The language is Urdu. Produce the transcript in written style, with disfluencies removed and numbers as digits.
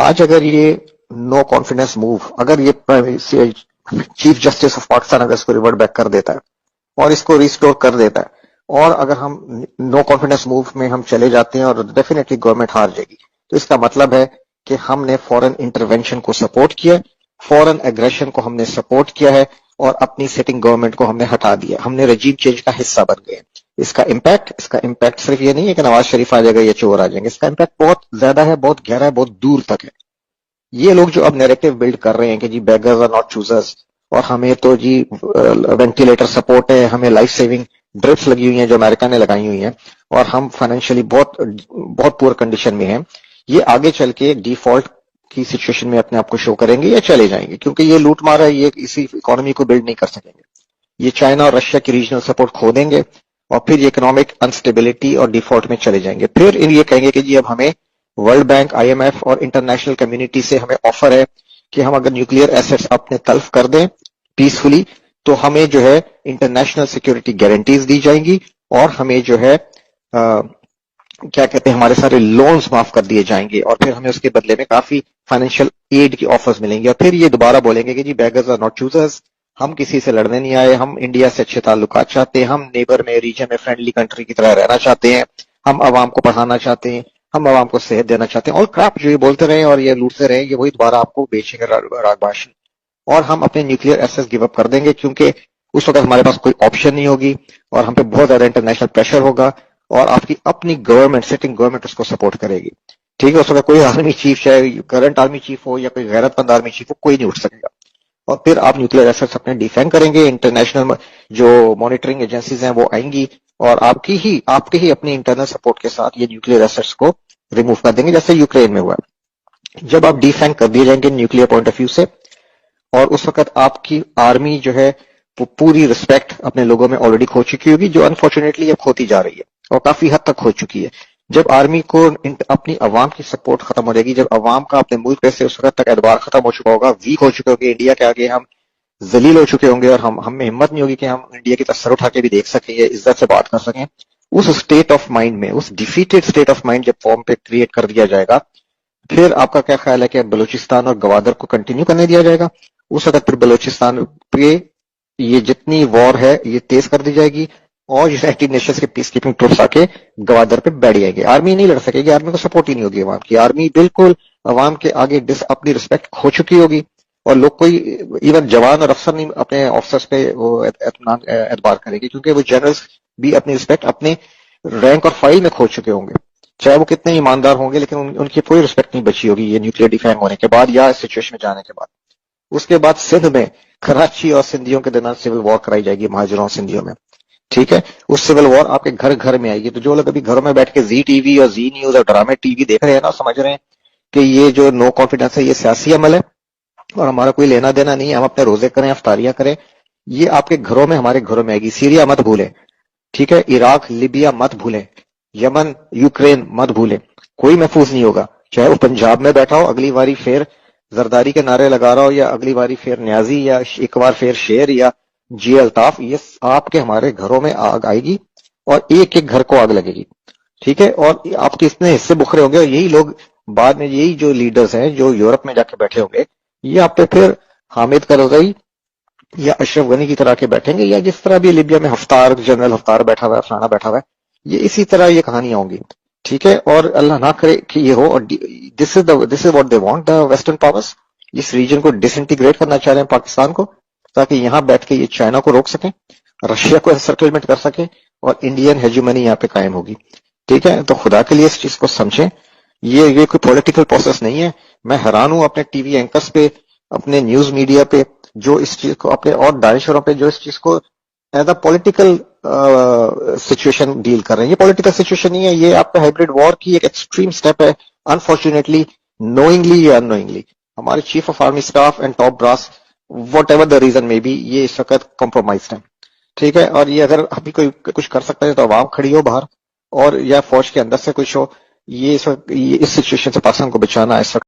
آج اگر یہ نو کانفیڈنس موو، اگر یہ چیف جسٹس آف پاکستان اگر اس کو ریورٹ بیک کر دیتا ہے اور اس کو ریسٹور کر دیتا ہے، اور اگر ہم نو کانفیڈنس موو میں ہم چلے جاتے ہیں اور ڈیفینیٹلی گورنمنٹ ہار جائے گی، تو اس کا مطلب ہے کہ ہم نے فورن انٹرونشن کو سپورٹ کیا، فورن ایگریشن کو ہم نے سپورٹ کیا ہے، اور اپنی سیٹنگ گورنمنٹ کو ہم نے ہٹا دیا، ہم نے رجیم چینج کا حصہ بن گئے۔ اس کا امپیکٹ صرف یہ نہیں ہے کہ نواز شریف آ جائے گا یا چور آ جائیں گے، اس کا امپیکٹ بہت زیادہ ہے، بہت گہرا ہے، بہت دور تک ہے۔ یہ لوگ جو اب نیریٹو بلڈ کر رہے ہیں کہ جی بیگرز آر ناٹ چوزرز، اور ہمیں تو جی وینٹیلیٹر سپورٹ ہے، ہمیں لائف سیونگ ڈرپس لگی ہوئی ہیں جو امریکہ نے لگائی ہوئی ہیں، اور ہم فائنینشلی بہت پور کنڈیشن میں ہیں، یہ آگے چل کے ڈیفالٹ کی سچویشن میں اپنے آپ کو شو کریں گے یا چلے جائیں گے، کیونکہ یہ لوٹ مار ہے، یہ اسی اکانومی کو بلڈ نہیں کر سکیں گے۔ یہ چائنا اور رشیا کی ریجنل سپورٹ کھو دیں گے، اور پھر یہ اکنامک انسٹیبلٹی اور ڈیفالٹ میں چلے جائیں گے۔ پھر یہ کہیں گے کہ جی اب ہمیں World Bank, I M F اور انٹرنیشنل کمیونٹی سے ہمیں آفر ہے کہ ہم اگر نیوکلیئر ایسٹس اپنے تلف کر دیں پیسفلی تو ہمیں جو ہے انٹرنیشنل سیکورٹی گارنٹیز دی جائیں گی، اور ہمیں جو ہے کیا کہتے ہیں ہمارے سارے لونز معاف کر دیے جائیں گے، اور پھر ہمیں اس کے بدلے میں کافی فائنینشیل ایڈ کی آفرز ملیں گے، اور پھر یہ دوبارہ بولیں گے کہ جی بیگرز آر ناٹ چوزرز، ہم کسی سے لڑنے نہیں آئے، ہم انڈیا سے اچھے تعلقات چاہتے ہیں، ہم نیبر میں ریجن میں فرینڈلی کنٹری کی طرح رہنا چاہتے ہیں، ہم عوام کو پڑھانا چاہتے ہیں، ہم عوام کو صحت دینا چاہتے ہیں، اور کراپ جو یہ بولتے رہے اور یہ لوٹتے رہے، یہ وہی دوبارہ آپ کو بیچیں گے راگ باشن، اور ہم اپنے نیوکلیئر ایسس گیو اپ کر دیں گے، کیونکہ اس وقت ہمارے پاس کوئی آپشن نہیں ہوگی، اور ہم پہ بہت زیادہ انٹرنیشنل پریشر ہوگا، اور آپ کی اپنی گورنمنٹ، سٹنگ گورنمنٹ اس کو سپورٹ کرے گی۔ ٹھیک ہے، اس وقت کوئی آرمی چیف، چاہے کرنٹ آرمی چیف ہو یا کوئی غیرت مند آرمی چیف ہو، کوئی نہیں اٹھ سکے گا، اور پھر آپ نیوکلیئر ایسٹس اپنے ڈیفینڈ کریں گے، انٹرنیشنل جو مانیٹرنگ ایجنسیز ہیں وہ آئیں گی، اور آپ کی ہی اپنی انٹرنل سپورٹ کے ساتھ یہ نیوکلیئر ایسٹس کو ریموو کر دیں گے، جیسے یوکرین میں ہوا۔ جب آپ ڈیفینڈ کر دیے جائیں گے نیوکلیئر پوائنٹ آف ویو سے، اور اس وقت آپ کی آرمی جو ہے وہ پوری رسپیکٹ اپنے لوگوں میں آلریڈی کھو چکی ہوگی، جو انفارچونیٹلی اب کھوتی جا رہی ہے اور کافی حد تک کھو چکی ہے۔ جب آرمی کو اپنی عوام کی سپورٹ ختم ہو جائے گی، جب عوام کا اپنے ملک پہ سے اس وقت تک اعتبار ختم ہو چکا ہوگا، ویک ہو چکے ہوگے، انڈیا کے آگے ہم ذلیل ہو چکے ہوں گے، اور ہم میں ہمت نہیں ہوگی کہ ہم انڈیا کی طرف سر اٹھا کے بھی دیکھ سکیں یا عزت سے بات کر سکیں، اس اسٹیٹ آف مائنڈ میں، اس ڈیفیٹڈ اسٹیٹ آف مائنڈ جب فارم پہ کریٹ کر دیا جائے گا، پھر آپ کا کیا خیال ہے کہ بلوچستان اور گوادر کو کنٹینیو کرنے دیا جائے گا؟ اس وقت پھر بلوچستان پہ یہ جتنی وار ہے یہ تیز کر دی جائے گی، اور یونائٹڈ نیشنز کے پیس کیپنگ ٹروپس آ کے گوادر پہ بیٹھ جائیں گے۔ آرمی نہیں لڑ سکے گی، آرمی کو سپورٹ ہی نہیں ہوگی عوام کی، آرمی بالکل عوام کے آگے اپنی رسپیکٹ کھو چکی ہوگی، اور لوگ کوئی ایون جوان اور افسر نہیں اپنے آفیسرز پہ وہ اعتبار کرے گی، کیونکہ وہ جنرلز بھی اپنی رسپیکٹ اپنے رینک اور فائل میں کھو چکے ہوں گے، چاہے وہ کتنے ایماندار ہوں گے، لیکن ان کی کوئی رسپیکٹ نہیں بچی ہوگی یہ نیوکلیئر ڈیفینڈ ہونے کے بعد یا اس سچویشن میں جانے کے بعد۔ اس کے بعد سندھ میں کراچی اور سندھیوں کے درمیان سول وار کرائی جائے گی، مہاجروں اور سندھیوں میں۔ ٹھیک ہے، اس سول وار آپ کے گھر گھر میں آئے گی، تو جو لوگ ابھی گھروں میں بیٹھ کے زی ٹی وی اور زی نیوز اور ڈرامے ٹی وی دیکھ رہے ہیں نا، سمجھ رہے ہیں کہ یہ جو نو کانفیڈنس ہے یہ سیاسی عمل ہے اور ہمارا کوئی لینا دینا نہیں ہے، ہم اپنے روزے کریں، افطاریاں کریں، یہ آپ کے گھروں میں، ہمارے گھروں میں آئے گی۔ سیریا مت بھولیں، ٹھیک ہے، عراق، لیبیا مت بھولیں، یمن، یوکرین مت بھولیں، کوئی محفوظ نہیں ہوگا، چاہے وہ پنجاب میں بیٹھا ہو اگلی باری پھر زرداری کے نعرے لگا رہا ہو، یا اگلی باری پھر نیازی، یا ایک بار پھر شیر یا جی الطاف، یہ آپ کے ہمارے گھروں میں آگ آئے گی، اور ایک ایک گھر کو آگ لگے گی۔ ٹھیک ہے، اور آپ کے اتنے حصے بکھرے ہوں گے، اور یہی لوگ بعد میں، یہی جو لیڈرز ہیں جو یورپ میں جا کے بیٹھے ہوں گے، یہ آپ پہ پھر حامد کرزئی یا اشرف غنی کی طرح کے بیٹھیں گے، یا جس طرح بھی لیبیا میں ہفتار، جنرل ہفتار بیٹھا ہوا ہے، فلانا بیٹھا ہوا ہے، یہ اسی طرح یہ کہانیاں ہوں گی۔ ٹھیک ہے، اور اللہ نہ کرے کہ یہ ہو، اور this is what they want, the western powers اس ریجن کو ڈس انٹیگریٹ کرنا چاہ رہے ہیں پاکستان کو، تاکہ یہاں بیٹھ کے یہ چائنا کو روک سکیں، رشیا کو سرکلمنٹ کر سکیں، اور انڈین ہیجومنی یہاں پہ قائم ہوگی۔ ٹھیک ہے، تو خدا کے لیے اس چیز کو سمجھیں، یہ کوئی پولیٹیکل پروسیس نہیں ہے۔ میں حیران ہوں اپنے ٹی وی اینکرز پہ، اپنے نیوز میڈیا پہ، جو اس چیز کو اپنے، اور دانشوروں پہ جو اس چیز کو as a political situation deal کر رہے ہیں۔ یہ پولیٹیکل سچویشن نہیں ہے، یہ آپ کا ہائبرڈ وار کی ایک ایکسٹریم سٹیپ ہے، انفارچونیٹلی، نوئنگلی یا ان نوئنگلی۔ ہمارے chief of army staff and top brass, what ever the reason میں بی، یہ اس وقت کمپرومائزڈ ہے۔ ٹھیک ہے، اور یہ اگر ابھی کوئی کچھ کر سکتا ہے تو عوام کھڑی ہو باہر، اور یا فوج کے اندر سے کچھ ہو، یہ اس سچویشن سے پاکستان کو بچانا ہے اس وقت